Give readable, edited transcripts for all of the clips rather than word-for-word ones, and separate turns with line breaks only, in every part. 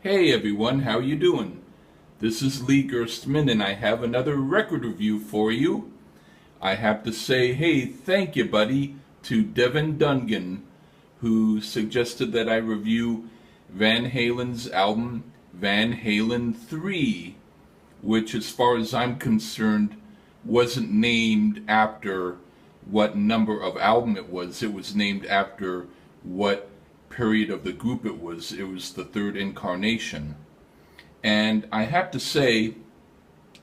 Hey everyone, how you doing? This is Lee Gerstmann and I have another record review for you. I have to say, hey, thank you buddy, to Devin Dungan, who suggested that I review Van Halen's album, Van Halen III, which as far as I'm concerned, wasn't named after what number of album it was. It was named after what period of the group it was. It was the third incarnation. And I have to say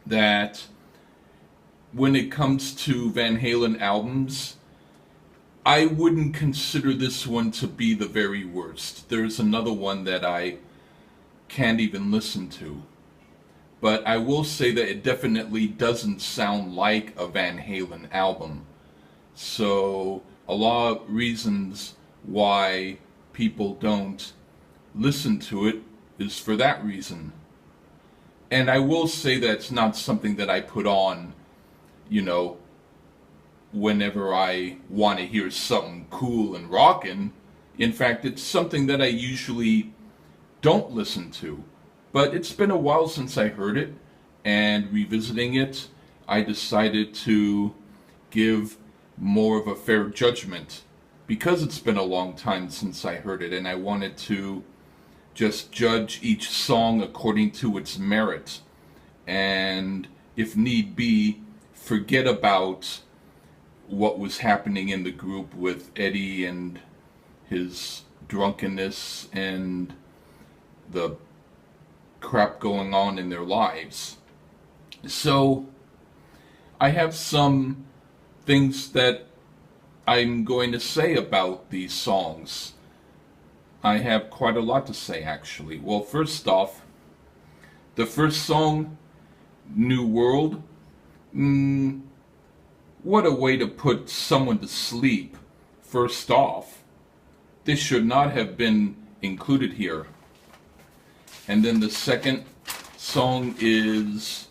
that when it comes to Van Halen albums, I wouldn't consider this one to be the very worst. There's another one that I can't even listen to. But I will say that it definitely doesn't sound like a Van Halen album. So a lot of reasons why people don't listen to it is for that reason. And I will say that it's not something that I put on, whenever I want to hear something cool and rockin'. In fact, it's something that I usually don't listen to. But it's been a while since I heard it, and revisiting it, I decided to give more of a fair judgment because it's been a long time since I heard it, and I wanted to just judge each song according to its merit, and if need be, forget about what was happening in the group with Eddie and his drunkenness and the crap going on in their lives. So I have some things that I'm going to say about these songs. I have quite a lot to say, actually. Well, first off, the first song, New World, what a way to put someone to sleep. First off, this should not have been included here. And then the second song is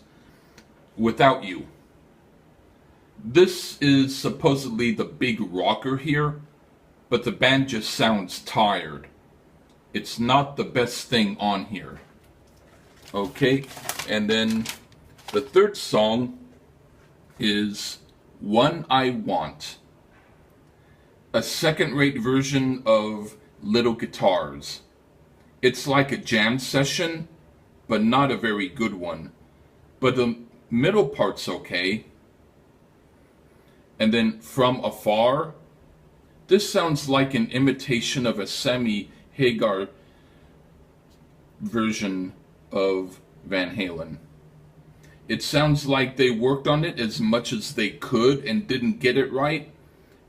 Without You. This is supposedly the big rocker here, but the band just sounds tired. It's not the best thing on here. Okay, and then the third song is One I Want, a second-rate version of Little Guitars. It's like a jam session, but not a very good one. But the middle part's okay. And then From Afar, this sounds like an imitation of a Sammy Hagar version of Van Halen. It sounds like they worked on it as much as they could and didn't get it right,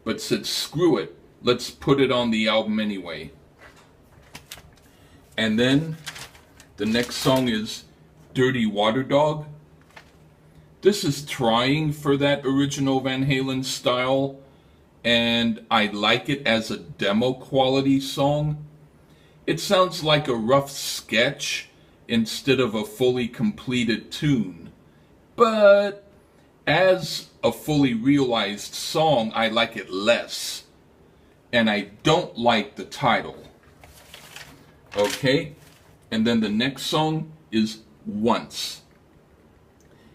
but said screw it, let's put it on the album anyway. And then the next song is Dirty Water Dog. This is trying for that original Van Halen style, and I like it as a demo quality song. It sounds like a rough sketch instead of a fully completed tune. But as a fully realized song, I like it less. And I don't like the title. Okay, and then the next song is Once.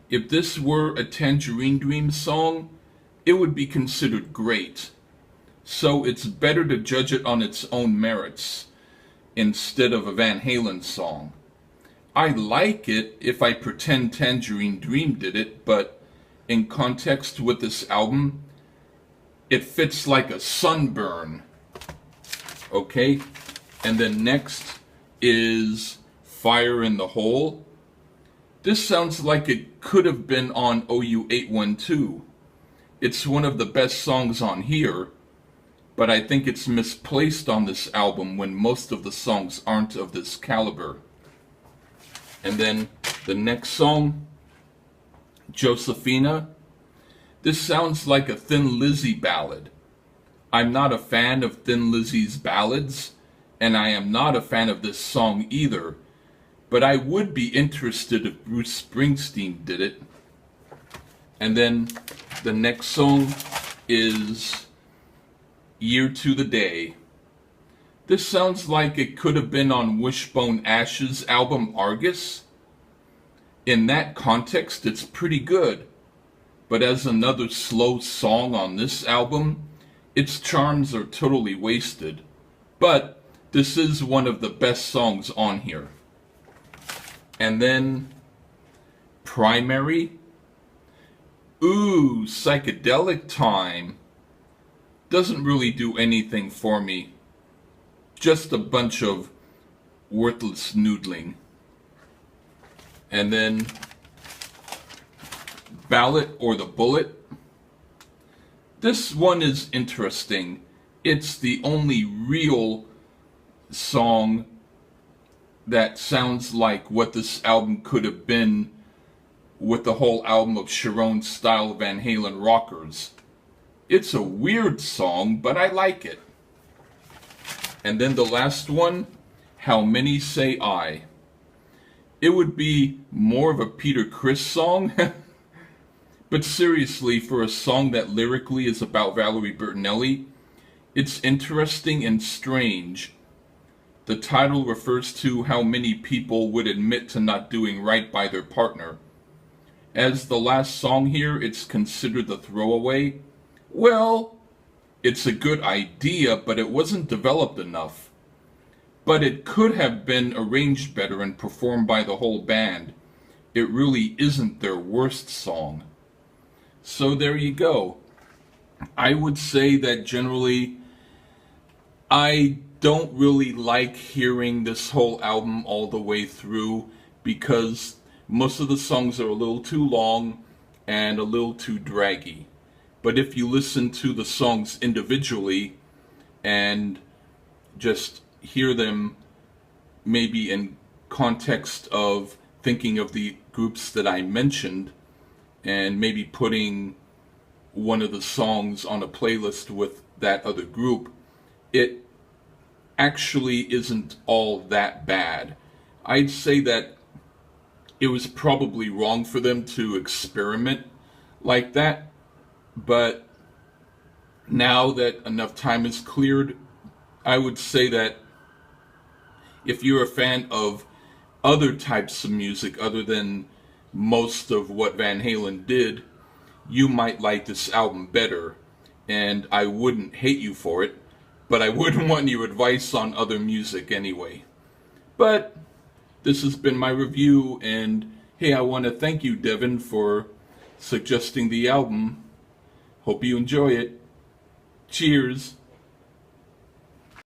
If this were a Tangerine Dream song, it would be considered great. So it's better to judge it on its own merits instead of a Van Halen song. I like it if I pretend Tangerine Dream did it, but in context with this album, it fits like a sunburn. Okay? And then next is Fire in the Hole. This sounds like it could have been on OU812. It's one of the best songs on here, but I think it's misplaced on this album when most of the songs aren't of this caliber. And then the next song, Josephina. This sounds like a Thin Lizzy ballad. I'm not a fan of Thin Lizzy's ballads, and I am not a fan of this song either, but I would be interested if Bruce Springsteen did it. And then the next song is Year to the Day. This sounds like it could have been on Wishbone Ash's album Argus. In that context, it's pretty good. But as another slow song on this album, its charms are totally wasted. But this is one of the best songs on here. And then Primary. Ooh, psychedelic time. Doesn't really do anything for me. Just a bunch of worthless noodling. And then Ballot or the Bullet. This one is interesting. It's the only real song that sounds like what this album could have been with the whole album of Sharon's style Van Halen rockers. It's a weird song, but I like it. And then the last one, How Many Say I. It would be more of a Peter Criss song, but seriously, for a song that lyrically is about Valerie Bertinelli, it's interesting and strange. The title refers to how many people would admit to not doing right by their partner. As the last song here, it's considered the throwaway. Well, it's a good idea, but it wasn't developed enough. But it could have been arranged better and performed by the whole band. It really isn't their worst song. So there you go. I would say that generally, I don't really like hearing this whole album all the way through because most of the songs are a little too long and a little too draggy. But if you listen to the songs individually and just hear them maybe in context of thinking of the groups that I mentioned and maybe putting one of the songs on a playlist with that other group, it actually isn't all that bad. I'd say that it was probably wrong for them to experiment like that. But now that enough time is cleared, I would say that if you're a fan of other types of music other than most of what Van Halen did, you might like this album better. And I wouldn't hate you for it, but I wouldn't want your advice on other music anyway. But this has been my review, and hey, I want to thank you, Devin, for suggesting the album. Hope you enjoy it. Cheers.